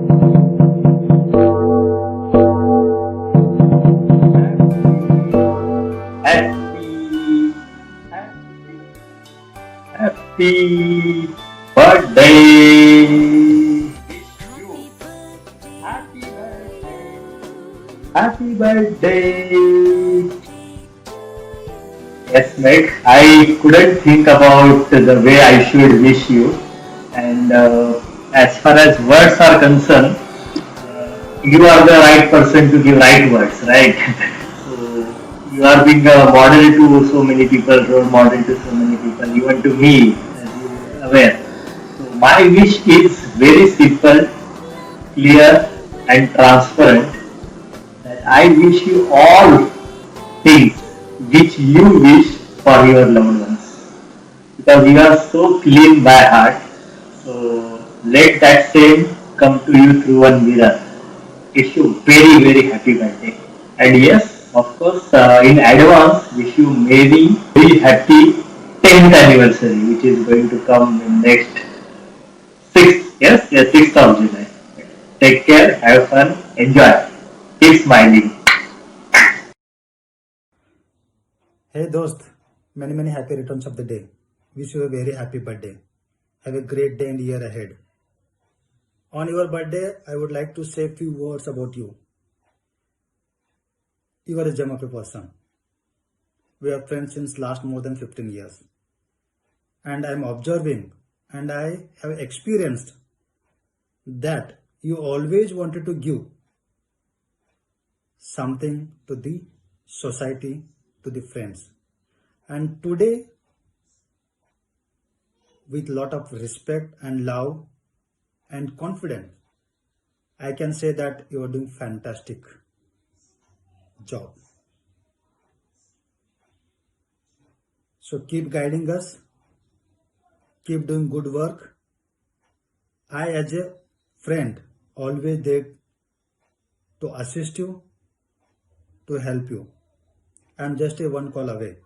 Happy, happy birthday. Wish you happy birthday. Happy birthday. Yes, Meg. I couldn't think about the way I should wish you. And as far as words are concerned, you are the right person to give right words, right? So you are being a model to so many people, role model to so many people, even to me, as you are aware. So my wish is very simple, clear, and transparent. That I wish you all things which you wish for your loved ones, because you are so clean by heart. So let that same come to you through one mirror. Wish you very happy birthday. And yes, of course, in advance, wish you very happy 10th anniversary, which is going to come in next 6th, yes, 6th of July. Take care, have fun, enjoy, keep smiling. Hey dost, many happy returns of the day. Wish you a very happy birthday. Have a great day and year ahead. On your birthday, I would like to say a few words about you. You are a gem of a person. We are friends since last more than 15 years. And I am observing and I have experienced that you always wanted to give something to the society, to the friends. And today, with lot of respect and love and confidence, I can say that you are doing fantastic job. So keep guiding us, keep doing good work. I as a friend always there to assist you, to help you. I'm just a one call away.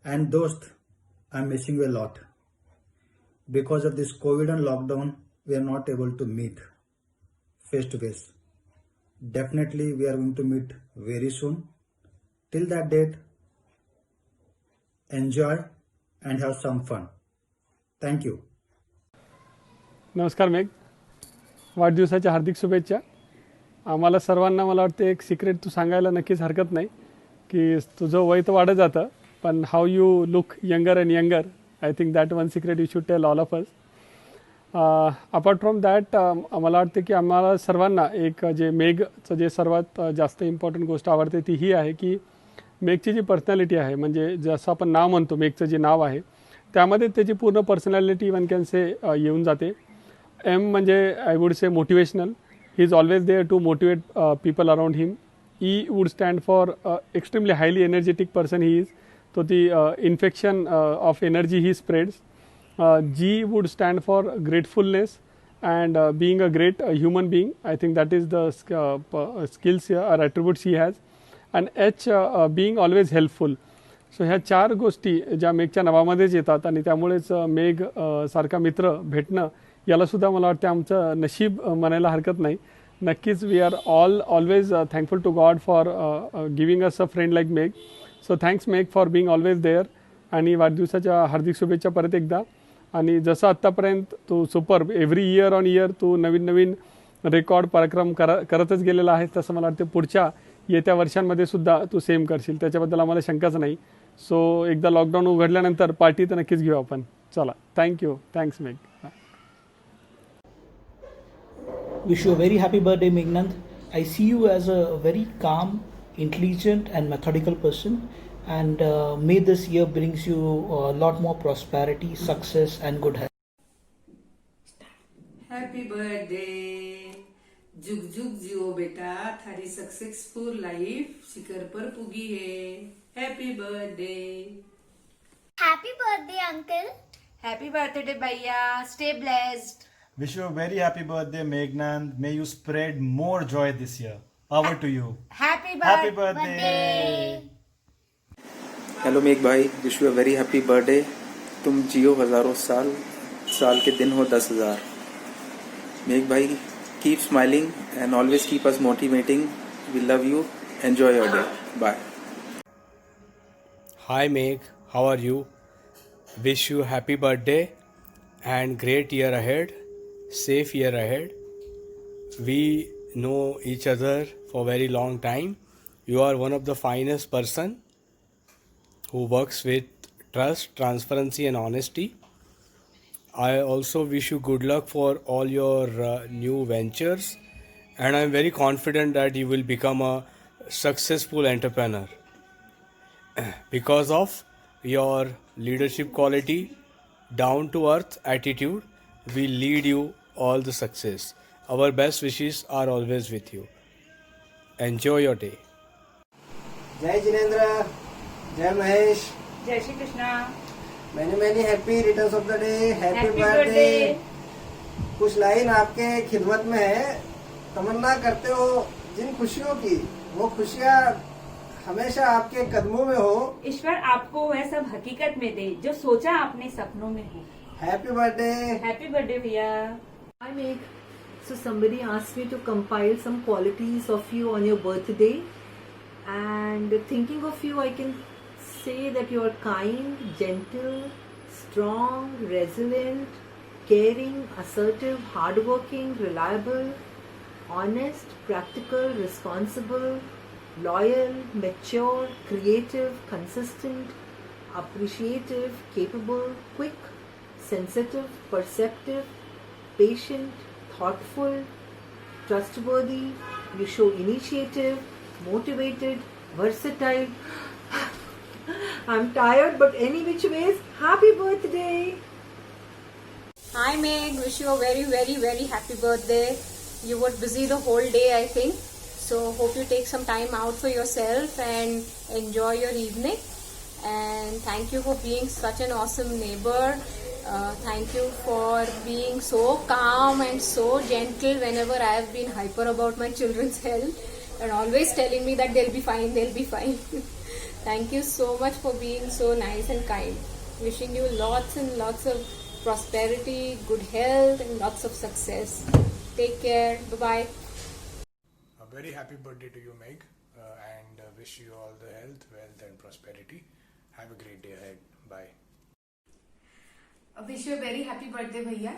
And dost, I'm missing you a lot. Because of this COVID and lockdown, we are not able to meet face to face. Definitely we are going to meet very soon. Till that date, enjoy and have some fun. Thank you. नमस्कार मेघ, वाढदिवसाच्या हार्दिक शुभेच्छा. आम्हाला सर्वांना मला वाटतं एक secrete तू सांगायला नक्कीच हरकत नाही की तुझं वय तर वाढत जातं, पण how you look younger and younger. I think that one secret you should tell all of us. Apart from that मला वाटतं की आम्हाला सर्वांना एक जे मेघचं जे सर्वात जास्त इम्पॉर्टंट गोष्ट आवडते ती ही आहे की मेघची जी पर्सनॅलिटी आहे, म्हणजे जसं आपण नाव म्हणतो मेघचं जे नाव आहे त्यामध्ये त्याची पूर्ण पर्सनॅलिटी वन कॅन से येऊन जाते. एम म्हणजे I would say motivational. He is always there to motivate people around him. E would stand for extremely highly energetic person he is. तो ती infection of energy he spreads. G would stand for gratefulness and being a great human being. I think that is the skills or attributes he has. And H being always helpful. सो ह्या चार गोष्टी ज्या मेघच्या नावामध्येच येतात आणि त्यामुळेच मेघ सारखा मित्र भेटणं यालासुद्धा मला वाटतं आमचं नशीब म्हणायला हरकत नाही. नक्कीच we are always thankful to God for giving us a friend like Megh. So thanks Megh for being always there. आणि वाढदिवसाच्या हार्दिक शुभेच्छा परत एकदा. आणि जसं आत्तापर्यंत तू super every year on year तू नवीन नवीन रेकॉर्ड पराक्रम करतच गेलेला आहेस, तसं मला वाटतं पुढच्या येत्या वर्षांमध्ये सुद्धा तू सेम करशील, त्याच्याबद्दल आम्हाला शंकाच नाही. सो एकदा लॉकडाऊन उघडल्यानंतर पार्टी तर नक्कीच घेऊ आपण. चला, थँक्यू. थँक्स मेघ. Wish you a very happy birthday, Meghnad. I see you as a very calm, intelligent and methodical person, and may this year brings you a lot more prosperity, success and good health. Happy birthday. जुग जुग जियो बेटा, थारी successful life शिखर पर पुगी है. Happy birthday. Happy birthday, uncle. Happy birthday, Bhaiya. Stay blessed. Wish you a very happy birthday, Meghnad. May you spread more joy this year. Power to you. Happy Happy birthday. birthday. Hello मेघ भाई, wish you a very happy birthday. तुम जियो हज़ारों साल, साल के दिन हो 10,000. मेघ भाई, Keep smiling and always keep us motivating. We love you. Enjoy your day. Bye. Hi Meg, how are you? Wish you happy birthday and great year ahead, safe year ahead. We know each other for a very long time. You are one of the finest person who works with trust, transparency and honesty. I also wish you good luck for all your new ventures, and I'm very confident that you will become a successful entrepreneur because of your leadership quality, down to earth attitude will lead you all the success. Our best wishes are always with you. Enjoy your day. जय जिनेंद्र, जय महेश, जय Shri Krishna. Many happy returns of the day. Happy birthday. कुछ line आपके खिदमत में है. तमन्ना करते हो जिन खुशियों की, वो खुशियाँ हमेशा आपके कदमों में हो. ईश्वर आपको वह सब हकीकत में दे जो सोचा आपने सपनों में हो. Happy birthday. हैप्पी बर्थडे भैया. Hi Meg. So somebody asked me to compile some qualities of you on your birthday, and thinking of you, I can say that you are kind, gentle, strong, resilient, caring, assertive, hardworking, reliable, honest, practical, responsible, loyal, mature, creative, consistent, appreciative, capable, quick, sensitive, perceptive, patient, thoughtful, trustworthy. You show initiative, motivated, versatile. I'm tired, but any which ways, happy birthday. Hi Meg, wish you a very very very happy birthday. You were busy the whole day I think. So hope you take some time out for yourself and enjoy your evening. And thank you for being such an awesome neighbor. Thank you for being so calm and so gentle whenever I have been hyper about my children's health and always telling me that they'll be fine, they'll be fine. Thank you so much for being so nice and kind. Wishing you lots and lots of prosperity, good health and lots of success. Take care. Bye-bye. A very happy birthday to you, Meg, and wish you all the health, wealth and prosperity. Have a great day ahead. Bye. Wish you a very happy birthday, Bhaiya.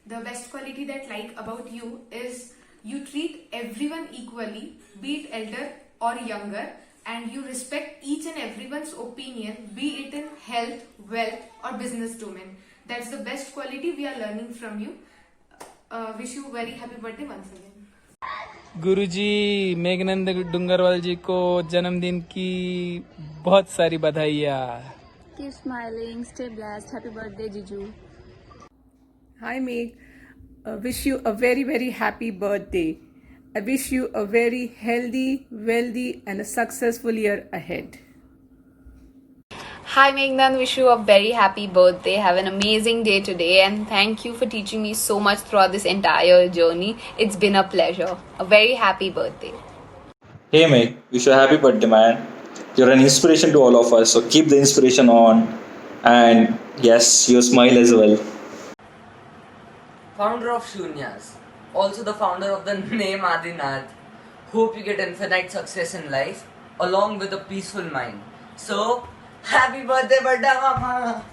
The best quality that like about you is you treat everyone equally, be it elder or younger, and you respect each and everyone's opinion, be it in health, wealth or business domain. That's the best quality we are learning from you. Wish you a very happy birthday once again. गुरुजी मेघनंद डुंगरवाल जी को जन्मदिन की बहुत सारी बधाइयाँ. Keep smiling, stay blessed. Happy birthday, Jiju. Hi Meg, wish you a very very happy birthday. I wish you a very healthy, wealthy and a successful year ahead. Hi Meghnan, wish you a very happy birthday. Have an amazing day today and thank you for teaching me so much throughout this entire journey. It's been a pleasure. A very happy birthday. Hey Meg, wish you a happy birthday, man. You're an inspiration to all of us, so keep the inspiration on. And yes, your smile as well. Founder of Shunyas, also the founder of the name Adinath. Hope you get infinite success in life along with a peaceful mind. So, happy birthday, Badda Mama!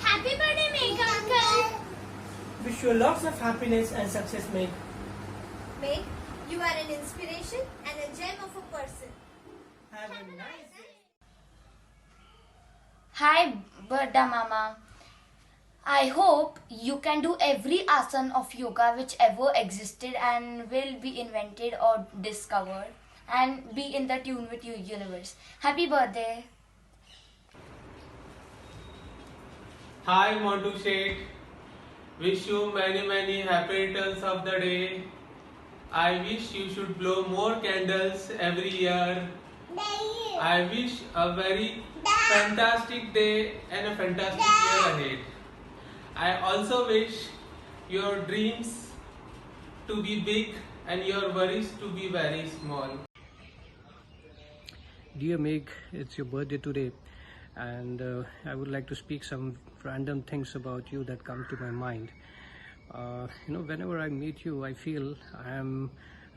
Happy birthday, Meg Uncle. Wish you lots of happiness and success, Meg. Meg, you are an inspiration and a gem of a person. Have a nice day. Hi, Birda Mama. I hope you can do every asana of yoga which ever existed and will be invented or discovered and be in the tune with your universe. Happy birthday. Hi Montu Sheikh. Wish you many happy returns of the day. I wish you should blow more candles every year. I wish a very fantastic day and a fantastic year ahead. I also wish your dreams to be big and your worries to be very small. Dear Meg, it's your birthday today and I would like to speak some random things about you that come to my mind. Whenever I meet you, I feel I am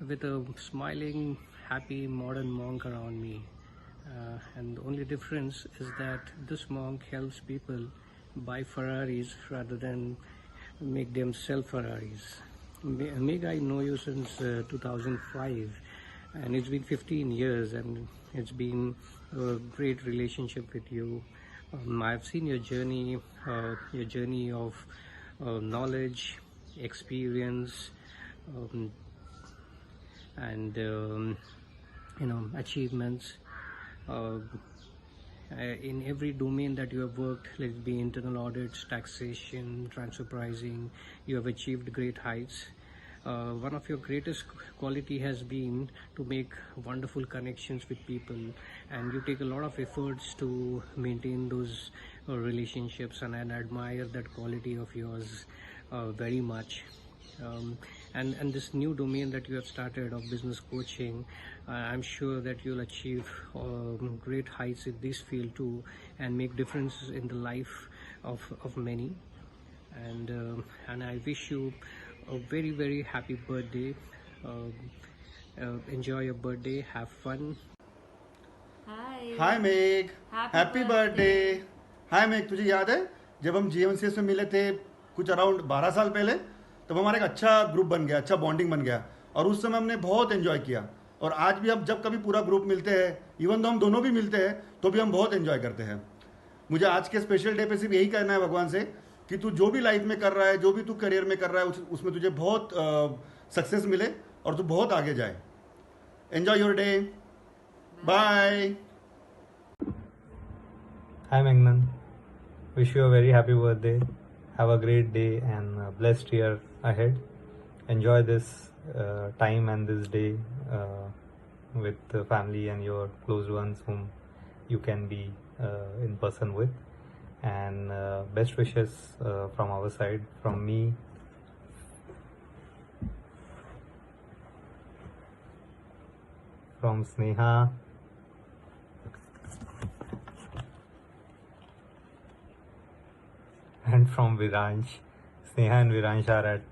with a smiling, happy modern monk around me. And the only difference is that this monk helps people buy Ferraris rather than make them sell Ferraris. Meg, I know you since 2005, and it's been 15 years, and it's been a great relationship with you. I've seen your journey of knowledge, experience, and achievements. In every domain that you have worked, let it be internal audits, taxation, transfer pricing, you have achieved great heights. One of your greatest quality has been to make wonderful connections with people, and you take a lot of efforts to maintain those relationships, and I admire that quality of yours very much. And this new domain that you have started of business coaching, I'm sure that you'll achieve great heights in this field too, and make differences in the life of many. And I wish you a very, very happy birthday. Enjoy your birthday, have fun. Hi Meg, happy birthday. Hi Meg, तुझे याद है जब हम GMCS में मिले थे कुछ around 12 साल पहले, तब हमारा एक अच्छा ग्रुप बन गया, अच्छा बॉन्डिंग बन गया, और उस समय हमने बहुत एंजॉय किया। और आज भी अब जब कभी पूरा ग्रुप मिलते हैं, इवन तो हम दोनों भी मिलते हैं, तो भी हम बहुत एंजॉय करते हैं। मुझे आज के स्पेशल डे पे सिर्फ यही कहना है भगवान से कि तू जो भी लाइफ में कर रहा है, जो भी तू करियर में कर रहा है, उसमें तुझे बहुत सक्सेस मिले और तू बहुत आगे जाए। Enjoy your day, bye. Hi Megnan, wish you a very happy birthday. Have a great day and a blessed year ahead. Enjoy this time and this day with the family and your close ones whom you can be in person with. And best wishes from our side, from me, from Sneha, and from Viransh. Sneha and Viransh are at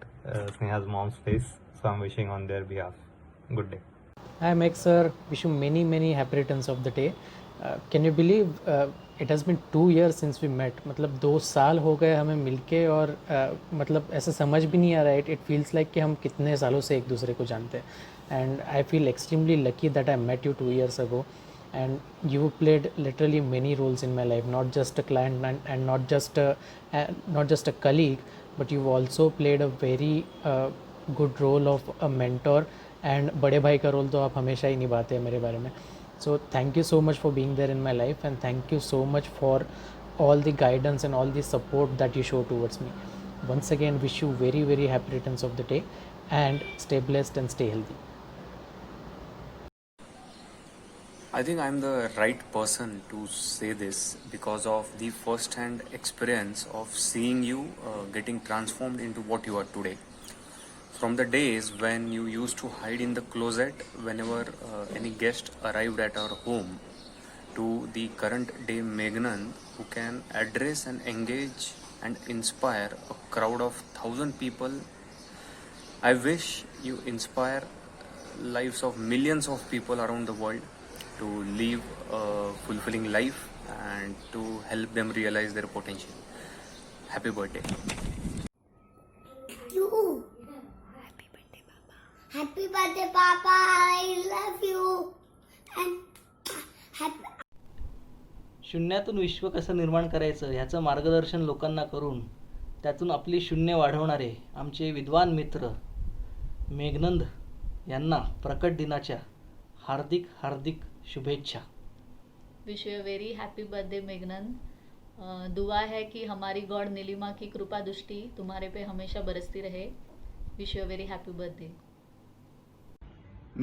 Sneha's mom's place, so I'm wishing on their behalf. Good day. Hi Meg sir, wish you many happy returns of the day. Can you believe it has been 2 years since we met? मतलब 2 साल हो गए हमें मिलके, और मतलब ऐसा समझ भी नहीं आ रहा है, इट फील्स लाइक कि हम कितने सालों से एक दूसरे को जानते हैं। And I feel extremely lucky that I met you 2 years ago, and you played literally many roles in my life, not just a client and not just a colleague, but you've also played a very good role of a mentor, and बड़े भाई का role तो आप हमेशा ही निभाते हैं मेरे बारे में। So thank you so much for being there in my life, and thank you so much for all the guidance and all the support that you show towards me. Once again, wish you very happy returns of the day, and stay blessed and stay healthy. I think I'm the right person to say this because of the first-hand experience of seeing you getting transformed into what you are today. From the days when you used to hide in the closet whenever any guest arrived at our home, to the current day Megnan who can address and engage and inspire a crowd of 1,000 people. I wish you inspire lives of millions of people around the world to live a fulfilling life and to help them realize their potential. Happy birthday. You. Happy birthday, Papa. I love you. And happy. शून्यातून विश्व कसं निर्माण करायचं ह्याचं मार्गदर्शन लोकांना करून त्यातून आपली शून्य वाढवणारे आमचे विद्वान मित्र मेघनंद यांना प्रकट दिनाच्या हार्दिक शुभेच्छा। Wish you very happy birthday Meghnand. दुआ है कि हमारी गॉड नीलिमा की कृपा दृष्टि तुम्हारे पे हमेशा बरसती रहे। Wish you very happy birthday.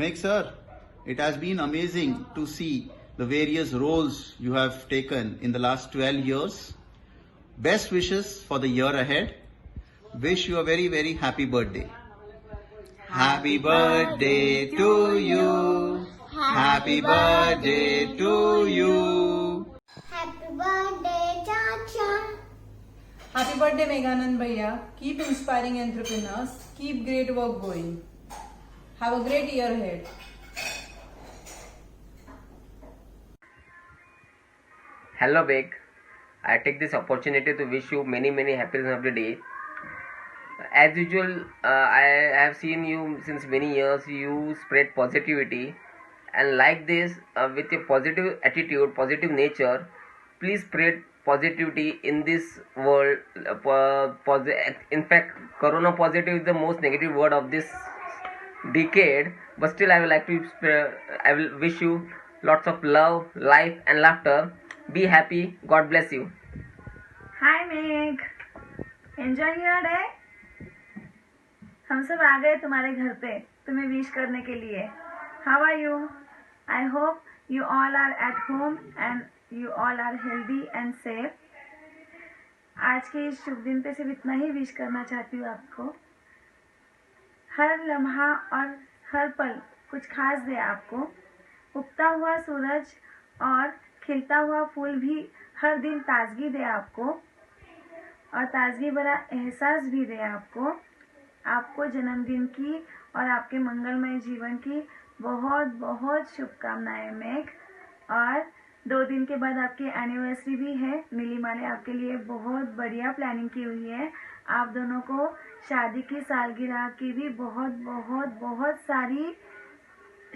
Meg sir, it has been amazing to see the various roles you have taken in the last 12 years. Best wishes for the year ahead. Wish you a very happy birthday. Happy birthday to you. Happy birthday to you. Happy birthday, Chacha. Happy birthday, Meghanand Bhaiya. Keep inspiring entrepreneurs. Keep great work going. Have a great year ahead. Hello, Big. I take this opportunity to wish you many happiness of the day. As usual, I have seen you since many years. You spread positivity, and like this, with a positive attitude, positive nature, please spread positivity in this world. In fact, Corona positive is the most negative word of this decade. But still, I will like to. I will wish you lots of love, life, and laughter. Be happy. God bless you. Hi Meg, enjoying your day? हम सब आ गए तुम्हारे घर पे तुम्हें wish करने के लिए. How are you? I hope you all are at home and you all are healthy and safe. आज के इस शुभ दिन पे सिर्फ इतना ही विश करना चाहती हूँ आपको. हर लम्हा और हर पल कुछ खास दे आपको. उगता हुआ सूरज और खिलता हुआ फूल भी हर दिन ताजगी दे आपको और ताजगी भरा एहसास भी दे आपको. आपको जन्मदिन की और आपके मंगलमय जीवन की बहुत बहुत शुभकामनाएं मेघ. और 2 दिन के बाद आपकी एनिवर्सरी भी है. नीलिमा ने आपके लिए बहुत बढ़िया प्लानिंग की हुई है. आप दोनों को शादी की सालगिरह की भी बहुत बहुत बहुत सारी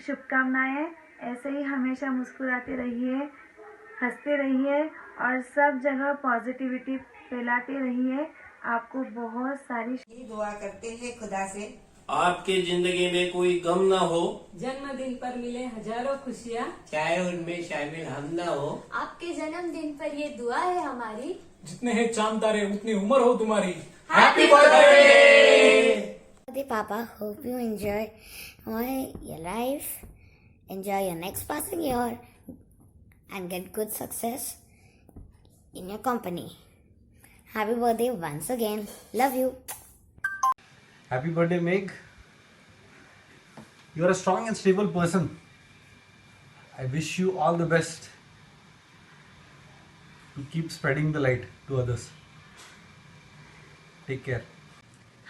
शुभकामनाएं. ऐसे ही हमेशा मुस्कुराते रहिए, हंसते रहिए और सब जगह पॉजिटिविटी फैलाते रहिए. आपको बहुत सारी दुआ करते हैं खुदा से आपके जिंदगी में कोई गम ना हो, जन्मदिन पर मिले हजारों खुशियाँ, चाहे उनमें शामिल हम ना हो. आपके जन्मदिन पर ये दुआ है हमारी. जितने हैं चांद तारे उतनी उम्र हो तुम्हारी. Happy birthday, Papa. Hope you enjoy your life, enjoy your next passing year, and get good success in your company. Happy birthday once again. Love you. Happy birthday, Meg. You are a strong and stable person. I wish you all the best to keep spreading the light to others. Take care.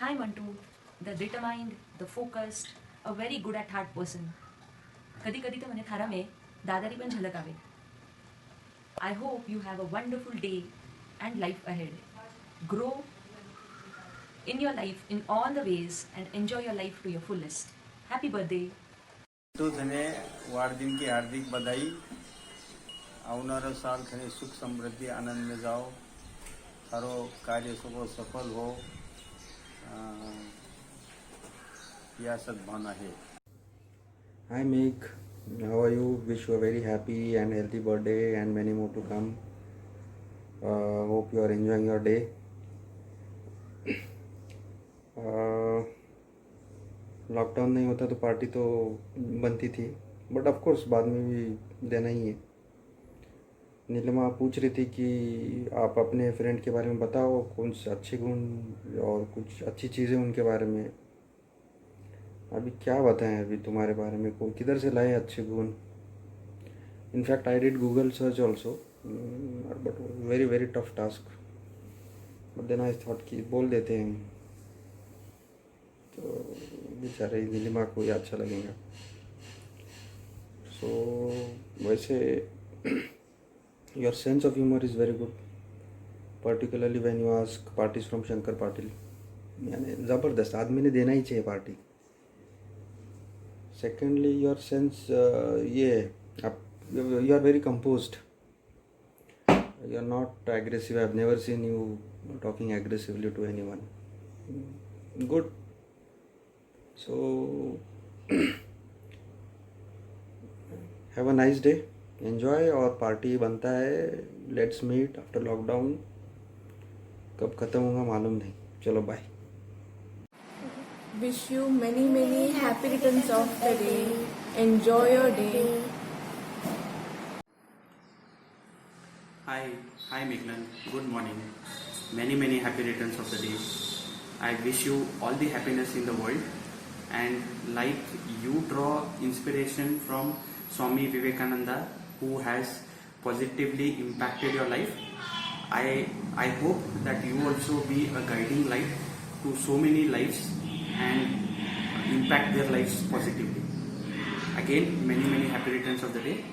Hi Mantu, the determined, the focused, a very good at heart person. कदी कदी तो मैंने थारा में दादारी पण झलक आवे. I hope you have a wonderful day and life ahead. Grow in your life in all the ways and enjoy your life to your fullest. Happy birthday. तो थने वारदिन की हार्दिक बधाई. આવનારો સાલ થને સુખ સમૃદ્ધિ આનંદ में जाओ. सारो कार्य सफल हो, यह सद्भावना है. Hi Meg, how are you? Wish you a very happy and healthy birthday and many more to come. Hope you are enjoying your day. Lockdown नहीं होता तो पार्टी तो बनती थी, बट ऑफ कोर्स बाद में भी देना ही है. नीलिमा पूछ रही थी कि आप अपने फ्रेंड के बारे में बताओ, कौन से अच्छे गुण और कुछ अच्छी चीज़ें उनके बारे में. अभी क्या बताएं अभी तुम्हारे बारे में, को किधर से लाए अच्छे गुण. In fact I did Google search also, but very very tough task. But then I thought कि बोल देते हैं तो बेचारे नीलिमा को ये अच्छा लगेगा. सो वैसे your sense of humour is very good, particularly when you ask parties from Shankar Patil. यानी ज़बरदस्त आदमी ने देना ही चाहिए पार्टी. सेकेंडली योर सेंस ये आप you are very composed, you are not aggressive. I have never seen you talking aggressively to anyone. Good. So have a nice day, enjoy. और party बनता है. Let's meet after lockdown. कब ख़त्म होगा मालूम नहीं. चलो bye. Wish you many happy returns of the day. Enjoy your day. Hi Meghnad. Good morning. Many happy returns of the day. I wish you all the happiness in the world. And like you draw inspiration from Swami Vivekananda, who has positively impacted your life, I hope that you also be a guiding light to so many lives and impact their lives positively. Again, many happy returns of the day,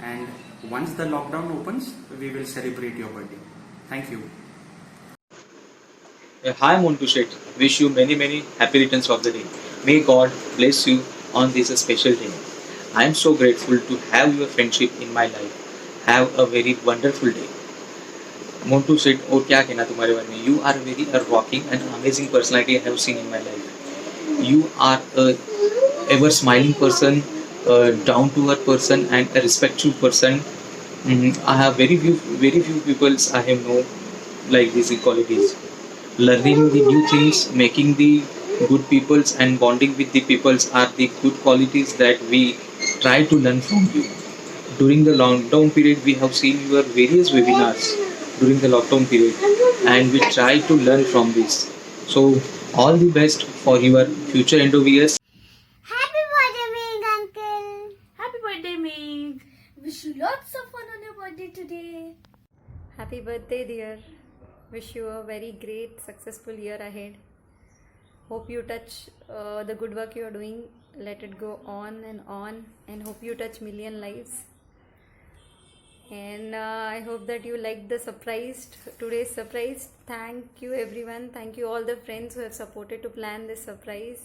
and once the lockdown opens, we will celebrate your birthday. Thank you. Hi Montu Shet, wish you many happy returns of the day. May God bless you on this special day. I am so grateful to have your friendship in my life. Have a very wonderful day. Montu Shet, और क्या कहना तुम्हारे बारे में? You are very a rocking and amazing personality I have seen in my life. You are a ever smiling person, a down to earth person, and a respectful person. I have very few people I have known like these qualities. Learning the new things, making the good peoples, and bonding with the peoples are the good qualities that we try to learn from you. During the lockdown period, we have seen your various webinars during the lockdown period, and we try to learn from this. So all the best for your future endeavors. Happy birthday, Meg uncle. Happy birthday, Meg. Wish you lots of fun on your birthday today. Happy birthday, dear. Wish you a very great, successful year ahead. Hope you touch the good work you are doing. Let it go on, and hope you touch million lives. And I hope that you liked the today's surprise. Thank you, everyone. Thank you, all the friends who have supported to plan this surprise.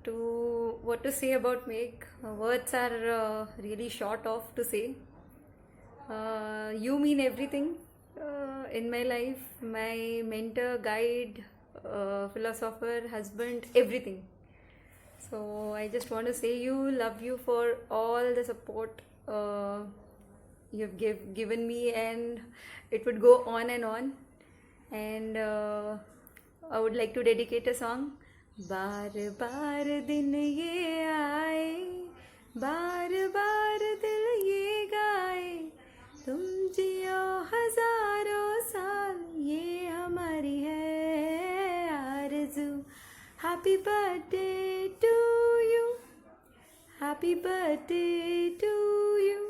What to say about Meg? Words are really short of to say. You mean everything in my life, my mentor, guide, philosopher, husband, everything. So I just want to say love you for all the support you've given me, and it would go on and on. And I would like to dedicate a song. बार बार दिन ये आए, बार बार दिल ये गाए, तुम जियो हजारों साल, ये हमारी है आरज़ू. Happy birthday to you. Happy birthday to you.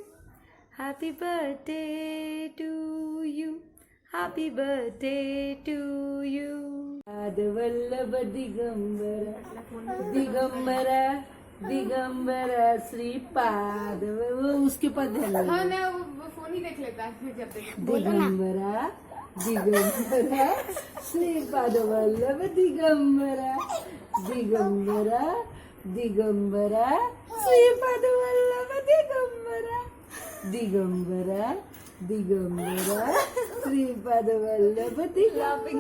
Happy birthday to you. Happy birthday to you. Vallabh Digambara Digambara Shripad, वो उसके पद है. हाँ ना, वो फोन ही देख लेता है जब देख. दिगंबरा दिगंबरा श्रीपाद वल्लभ दिगंबरा दिगंबरा दिगंबरा श्रीपाद वल्लभ दिगंबरा दिगंबरा दिगंबरा श्रीपाद वल्लभ दिगंबरा.